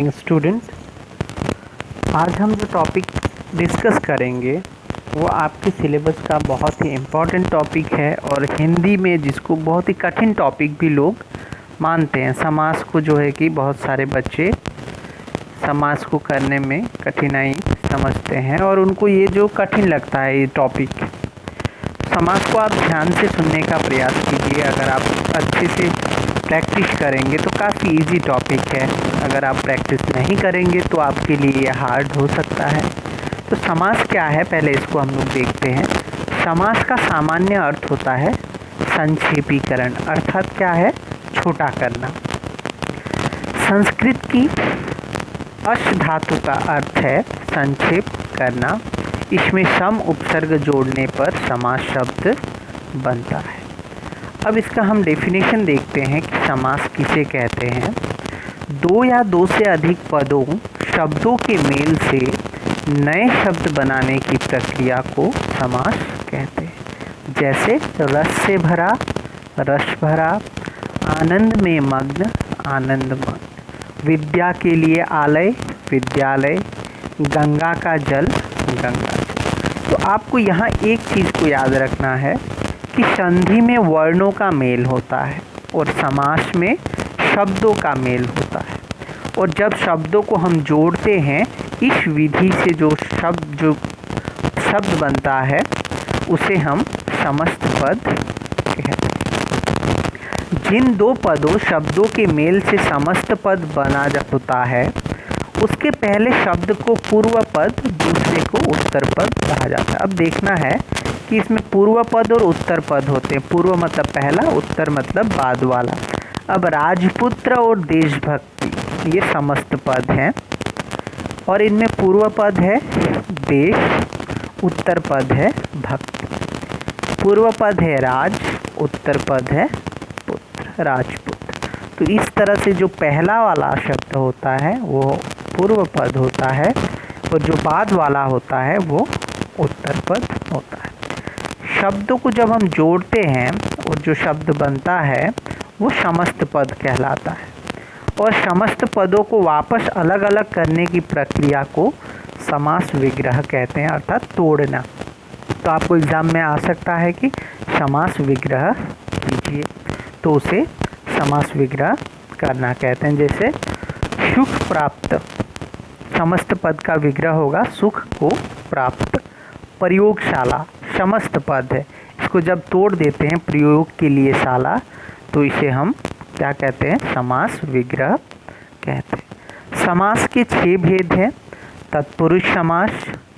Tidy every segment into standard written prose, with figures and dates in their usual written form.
Student, आज हम जो टॉपिक डिस्कस करेंगे वो आपके सिलेबस का बहुत ही इम्पोर्टेंट टॉपिक है और हिंदी में जिसको बहुत ही कठिन टॉपिक भी लोग मानते हैं। समास को जो है कि बहुत सारे बच्चे समास को करने में कठिनाई समझते हैं और उनको ये जो कठिन लगता है ये टॉपिक। समास को आप ध्यान से सुनने का प्रयास कीजिए। अगर आप अच्छे से प्रैक्टिस करेंगे तो काफ़ी इजी टॉपिक है। अगर आप प्रैक्टिस नहीं करेंगे तो आपके लिए ये हार्ड हो सकता है। तो समास क्या है, पहले इसको हम लोग देखते हैं। समास का सामान्य अर्थ होता है संक्षेपीकरण, अर्थात क्या है, छोटा करना। संस्कृत की अश धातु का अर्थ है संक्षेप करना। इसमें सम उपसर्ग जोड़ने पर समास शब्द बनता है। अब इसका हम डेफिनेशन देखते हैं कि समास किसे कहते हैं। दो या दो से अधिक पदों शब्दों के मेल से नए शब्द बनाने की प्रक्रिया को समास कहते हैं। जैसे रस से भरा, रस भरा, आनंद में मग्न, आनंद मग्न, विद्या के लिए आलय, विद्यालय, गंगा का जल, गंगा जल। तो आपको यहाँ एक चीज़ को याद रखना है कि संधि में वर्णों का मेल होता है और समास में शब्दों का मेल होता है। और जब शब्दों को हम जोड़ते हैं, इस विधि से जो शब्द बनता है उसे हम समस्त पद कहते हैं। जिन दो पदों शब्दों के मेल से समस्त पद बना होता है, उसके पहले शब्द को पूर्व पद, दूसरे को उत्तर पद कहा जाता है। अब देखना है कि इसमें पूर्व पद और उत्तर पद होते हैं। पूर्व मतलब पहला, उत्तर मतलब बाद वाला। अब राजपुत्र और देशभक्ति ये समस्त पद हैं और इनमें पूर्व पद है देश, उत्तर पद है भक्ति। पूर्व पद है राज, उत्तर पद है पुत्र, राजपुत्र। तो इस तरह से जो पहला वाला शब्द होता है वो पूर्व पद होता है और जो बाद वाला होता है वो उत्तर पद होता है। शब्दों को जब हम जोड़ते हैं और जो शब्द बनता है वो समस्त पद कहलाता है। और समस्त पदों को वापस अलग अलग करने की प्रक्रिया को समास विग्रह कहते हैं, अर्थात तोड़ना। तो आपको एग्ज़ाम में आ सकता है कि समास विग्रह कीजिए, तो उसे समास विग्रह करना कहते हैं। जैसे सुख प्राप्त, समस्त पद का विग्रह होगा सुख को प्राप्त। प्रयोगशाला समस्त पद है, इसको जब तोड़ देते हैं प्रयोग के लिए शाला, तो इसे हम क्या कहते हैं, समास विग्रह कहते हैं। समास के 6 भेद हैं। तत्पुरुष समास,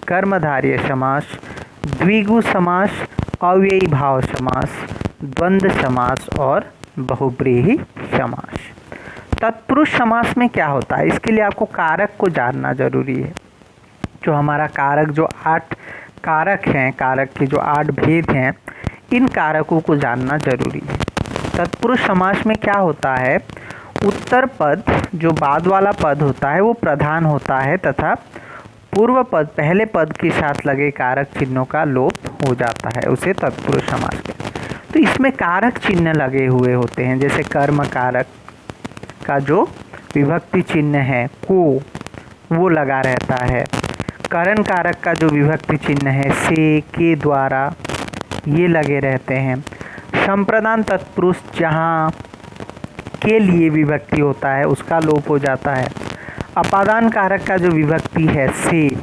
कर्मधारय समास, द्विगु समास, अव्ययी भाव समास, द्वंद्व समास और बहुब्रीहि समास। तत्पुरुष समास में क्या होता है, इसके लिए आपको कारक को जानना जरूरी है। जो हमारा कारक, जो 8 कारक हैं, कारक के जो 8 भेद हैं, इन कारकों को जानना जरूरी है। तत्पुरुष समास में क्या होता है, उत्तर पद जो बाद वाला पद होता है वो प्रधान होता है तथा पूर्व पद पहले पद के साथ लगे कारक चिन्हों का लोप हो जाता है, उसे तत्पुरुष समास कहते हैं। तो इसमें कारक चिन्ह लगे हुए होते हैं। जैसे कर्म कारक का जो विभक्ति चिन्ह है को, वो लगा रहता है। करण कारक का जो विभक्ति चिन्ह है से, के द्वारा, ये लगे रहते हैं। संप्रदान तत्पुरुष जहाँ के लिए विभक्ति होता है उसका लोप हो जाता है। अपादान कारक का जो विभक्ति है से,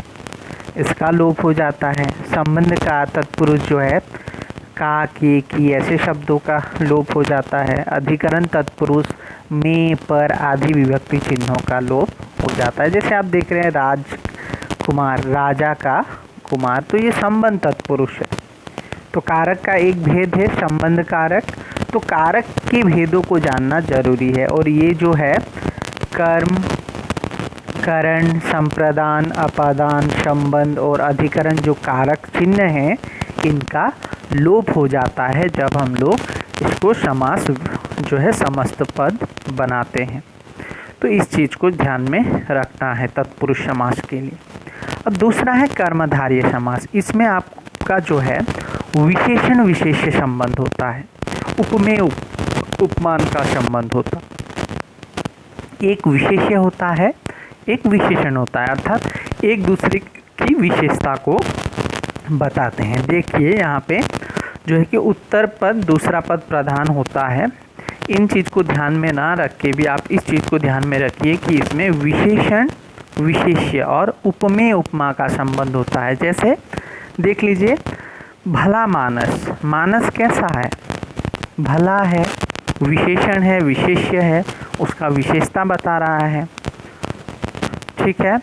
इसका लोप हो जाता है। संबंध का तत्पुरुष जो है का, के, की, ऐसे शब्दों का लोप हो जाता है। अधिकरण तत्पुरुष में, पर आदि विभक्ति चिन्हों का लोप हो जाता है। जैसे आप देख रहे हैं राजकुमार, राजा का कुमार, तो ये संबंध तत्पुरुष है। तो कारक का एक भेद है संबंध कारक। तो कारक के भेदों को जानना जरूरी है। और ये जो है कर्म, करण, संप्रदान, अपादान, संबंध और अधिकरण जो कारक चिन्ह हैं, इनका लोप हो जाता है जब हम लोग इसको समास जो है समस्त पद बनाते हैं। तो इस चीज़ को ध्यान में रखना है तत्पुरुष समास के लिए। अब दूसरा है कर्मधारय समास। इसमें आपका जो है विशेषण विशेष्य संबंध होता है, उपमेय उपमान का संबंध होता। एक विशेष्य होता है, एक विशेषण होता है, अर्थात एक दूसरे की विशेषता को बताते हैं। देखिए यहाँ पे जो है कि उत्तर पद दूसरा पद प्रधान होता है। इन चीज़ को ध्यान में ना रख के भी आप इस चीज़ को ध्यान में रखिए कि इसमें विशेषण, विशेष्य और उपमेय उपमा का संबंध होता है। जैसे देख लीजिए, भला मानस, मानस कैसा है? भला है, विशेषण है, विशेष्य है, उसका विशेषता बता रहा है। ठीक है।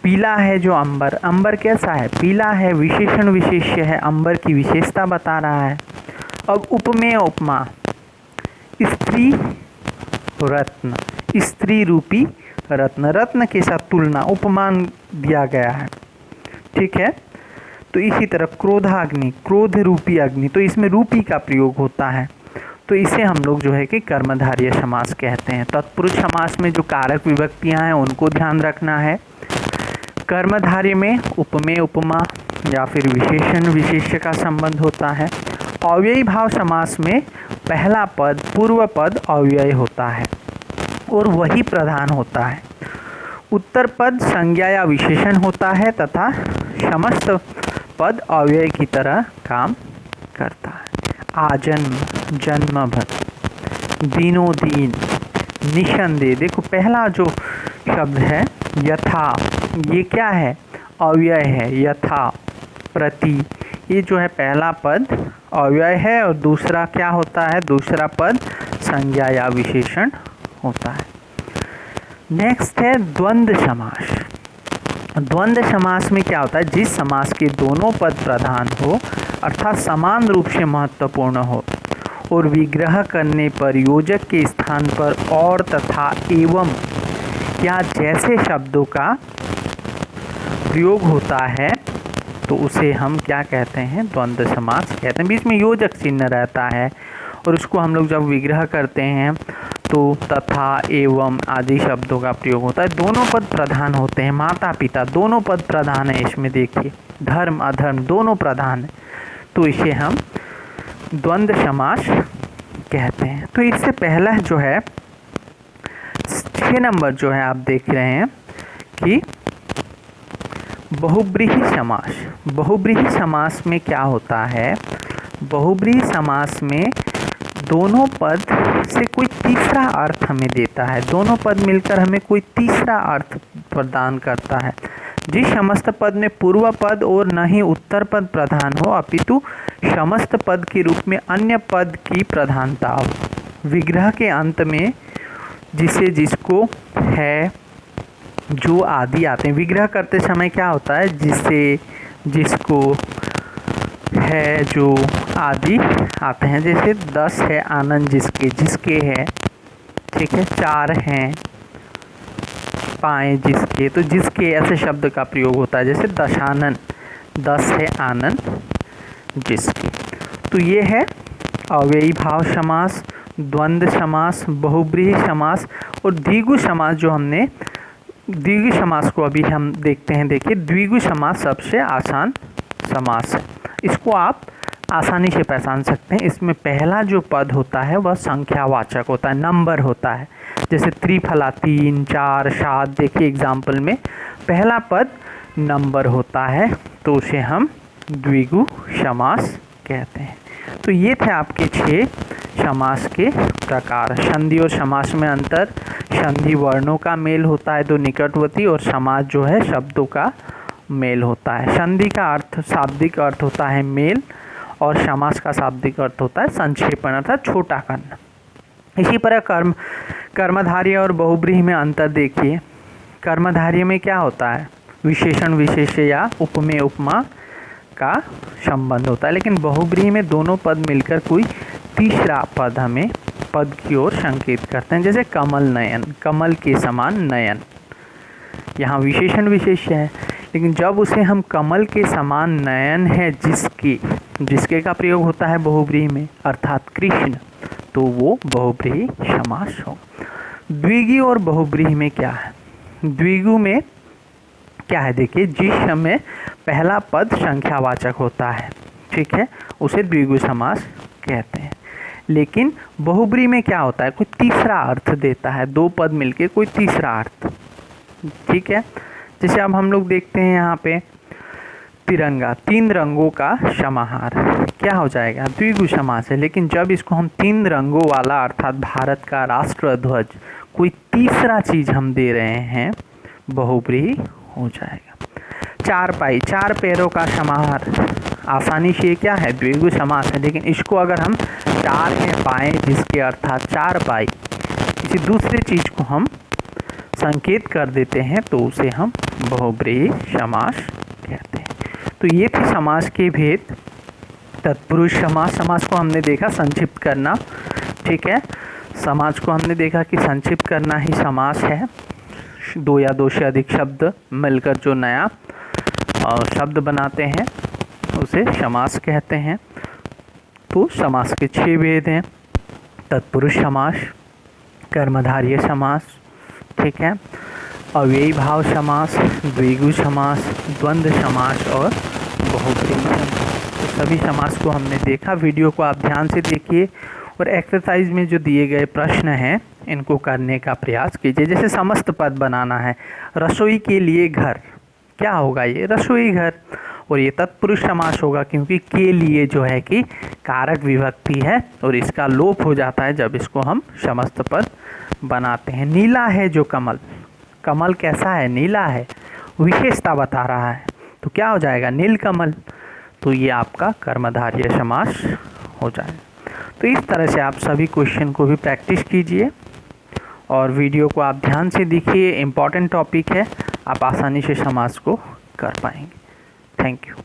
पीला है जो अंबर, अंबर कैसा है? पीला है, विशेषण विशेष्य है, अंबर की विशेषता बता रहा है। अब उपमेय उपमा, स्त्री रत्न, स्त्री रूपी रत्न, रत्न के साथ तुलना, उपमान दिया गया है। ठीक है। तो इसी तरह क्रोधाग्नि, क्रोध रूपी अग्नि, तो इसमें रूपी का प्रयोग होता है, तो इसे हम लोग जो है कि कर्मधारय समास कहते हैं। तत्पुरुष समास में जो कारक विभक्तियां हैं उनको ध्यान रखना है। कर्मधारय में उपमेय उपमा या फिर विशेषण विशेष्य का संबंध होता है। अव्ययी भाव समास में पहला पद पूर्व पद अव्यय होता है और वही प्रधान होता है। उत्तर पद संज्ञा या विशेषण होता है तथा समस्त पद अव्यय की तरह काम करता है। आजन्म, जन्मभर, दीनोदीन, निसंदेह। देखो पहला जो शब्द है यथा, ये क्या है? अव्यय है। यथा, प्रति, ये जो है पहला पद अव्यय है और दूसरा क्या होता है? दूसरा पद संज्ञा या विशेषण होता है। नेक्स्ट है द्वंद्व समास। द्वंद्व समास में क्या होता है? जिस समास के दोनों पद प्रधान हो अर्थात समान रूप से महत्वपूर्ण हो और विग्रह करने पर योजक के स्थान पर और तथा एवं या जैसे शब्दों का प्रयोग होता है तो उसे हम क्या कहते हैं? द्वंद्व समास कहते हैं। बीच में योजक चिन्ह रहता है और उसको हम लोग जब विग्रह करते हैं तो तथा एवं आदि शब्दों का प्रयोग होता है। दोनों पद प्रधान होते हैं, माता पिता दोनों पद प्रधान है इसमें। देखिए धर्म अधर्म दोनों प्रधान है, तो इसे हम द्वंद्व समास कहते हैं। तो इससे पहला जो है 6 नंबर जो है आप देख रहे हैं कि बहुब्रीहि समास। बहुब्रीहि समास में क्या होता है? बहुब्रीहि समास में दोनों पद से कोई तीसरा अर्थ हमें देता है, दोनों पद मिलकर हमें कोई तीसरा अर्थ प्रदान करता है। जिस समस्त पद में पूर्व पद और न ही उत्तर पद प्रधान हो अपितु समस्त पद के रूप में अन्य पद की प्रधानता हो। विग्रह के अंत में जिसे जिसको है जो आदि आते हैं। विग्रह करते समय क्या होता है? जिसे जिसको है जो आदि आते हैं। जैसे 10 है आनंद जिसके, जिसके है। ठीक है। 4 हैं पाए जिसके, तो जिसके ऐसे शब्द का प्रयोग होता है। जैसे दशानन, 10 है आनंद जिसके। तो ये है अव्ययी भाव समास, द्वंद्व समास, बहुब्रीहि समास और द्विगु समास। जो हमने द्विगु समास को अभी हम देखते हैं। देखिए द्विगु समास सबसे आसान समास है, इसको आप आसानी से पहचान सकते हैं। इसमें पहला जो पद होता है वह संख्यावाचक होता है, नंबर होता है। जैसे त्रिफला 3, 4, 7। देखिए एग्जाम्पल में पहला पद नंबर होता है तो उसे हम द्विगु समास कहते हैं। तो ये थे आपके 6 समास के प्रकार। संधि और समास में अंतर, संधि वर्णों का मेल होता है तो निकटवर्ती, और समास जो है शब्दों का मेल होता है। संधि का अर्थ शाब्दिक अर्थ होता है मेल और समास का शाब्दिक अर्थ होता है संक्षेपण अर्थात छोटा करना। इसी तरह कर्मधारय और बहुब्रीहि में अंतर देखिए। कर्मधारय में क्या होता है? विशेषण विशेष्य या उपमेय उपमा का संबंध होता है, लेकिन बहुब्रीहि में दोनों पद मिलकर कोई तीसरा पद हमें पद की ओर संकेत करते हैं। जैसे कमल नयन, कमल के समान नयन, यहाँ विशेषण विशेष्य है, लेकिन जब उसे हम कमल के समान नयन है जिसके का प्रयोग होता है बहुब्रीहि में अर्थात कृष्ण, तो वो बहुब्रीहि समास हो। द्विगु और बहुब्रीहि में क्या है? द्विगु में क्या है? देखिए जिस समय पहला पद संख्यावाचक होता है, ठीक है, उसे द्विगु समास कहते हैं। लेकिन बहुब्रीहि में क्या होता है? कोई तीसरा अर्थ देता है, 2 पद मिलके कोई तीसरा अर्थ। ठीक है। जैसे अब हम लोग देखते हैं यहाँ पे तिरंगा, 3 रंगों का समाहार, क्या हो जाएगा? द्विगु समास है। लेकिन जब इसको हम 3 रंगों वाला अर्थात भारत का राष्ट्र ध्वज, कोई तीसरा चीज हम दे रहे हैं, बहुब्रीहि हो जाएगा। चारपाई, 4 पैरों का समाहार, आसानी से क्या है? द्विगु समास है। लेकिन इसको अगर हम 4 में पाएँ जिसके अर्थात चारपाई, किसी दूसरे चीज को हम संकेत कर देते हैं तो उसे हम बहुब्रीहि समास कहते हैं। तो ये थे समास के भेद। तत्पुरुष समास, समास को हमने देखा संक्षिप्त करना, ठीक है। समास को हमने देखा कि संक्षिप्त करना ही समास है। 2 या 2 से अधिक शब्द मिलकर जो नया शब्द बनाते हैं उसे समास कहते हैं। तो समास के 6 भेद हैं। तत्पुरुष समास, कर्मधारय समास, ठीक है, अव्ययी भाव समास, द्विगु समास, द्वंद्व समास और बहुब्रीहि समास। तो सभी समास को हमने देखा। वीडियो को आप ध्यान से देखिए और एक्सरसाइज में जो दिए गए प्रश्न हैं इनको करने का प्रयास कीजिए। जैसे समस्त पद बनाना है, रसोई के लिए घर, क्या होगा? ये रसोई घर। और ये तत्पुरुष समास होगा क्योंकि के लिए जो है कि कारक विभक्ति है और इसका लोप हो जाता है जब इसको हम समस्त पद बनाते हैं। नीला है जो कमल, कमल कैसा है? नीला है, विशेषता बता रहा है, तो क्या हो जाएगा? नीलकमल। तो ये आपका कर्मधारय समास हो जाएगा। तो इस तरह से आप सभी क्वेश्चन को भी प्रैक्टिस कीजिए और वीडियो को आप ध्यान से देखिए। इम्पॉर्टेंट टॉपिक है, आप आसानी से समास को कर पाएंगे। Thank you.